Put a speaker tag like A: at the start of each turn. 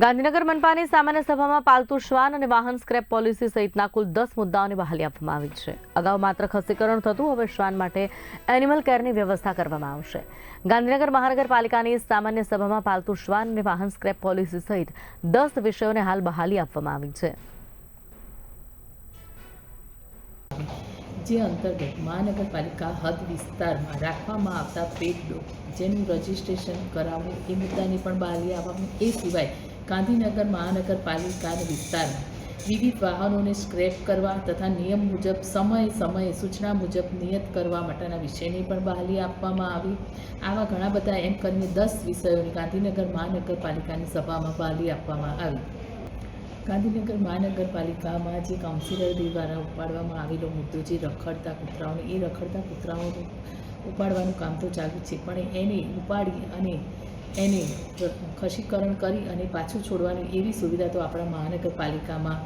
A: ગાંધીનગર મનપાની સામાન્ય સભામાં પાલતુ શ્વાન અને વાહન સ્ક્રેપ પોલિસી સહિતના કુલ 10 મુદ્દાઓની બહાલી આપવામાં આવી છે. અગાઉ માત્ર ખસીકરણ થતું, હવે શ્વાન માટે એનિમલ કેરની વ્યવસ્થા કરવામાં આવશે. ગાંધીનગર મહાનગરપાલિકાની સામાન્ય સભામાં પાલતુ શ્વાન અને વાહન સ્ક્રેપ પોલિસી સહિત 10 વિષયોને હાલ બહાલી આપવામાં આવી છે.
B: જે અંતર્ગત મહાનગરપાલિકા હદ વિસ્તારમાં રાખવામાં આવતા પેટ ડોગ જેનું રજિસ્ટ્રેશન કરાવવું એ મુદ્દાની પણ બહાલી આપવાનું. એ સિવાય ગાંધીનગર મહાનગરપાલિકાના વિસ્તારમાં વિવિધ વાહનોને સ્ક્રેપ કરવા તથા નિયમ મુજબ સમયે સૂચના મુજબ નિયત કરવા માટેના વિષયની પણ બહાલી આપવામાં આવી. આવા ઘણા બધા એમ કરીને 10 વિષયોની ગાંધીનગર મહાનગરપાલિકાની સભામાં બહાલી આપવામાં આવી. ગાંધીનગર મહાનગરપાલિકામાં જે કાઉન્સિલર દ્વારા ઉપાડવામાં આવેલો મુદ્દો જે રખડતા કૂતરાઓનું ઉપાડવાનું કામ તો ચાલુ છે, પણ એને ઉપાડી અને એને ખસીકરણ કરી અને પાછું છોડવાની એવી સુવિધા તો આપણા મહાનગરપાલિકામાં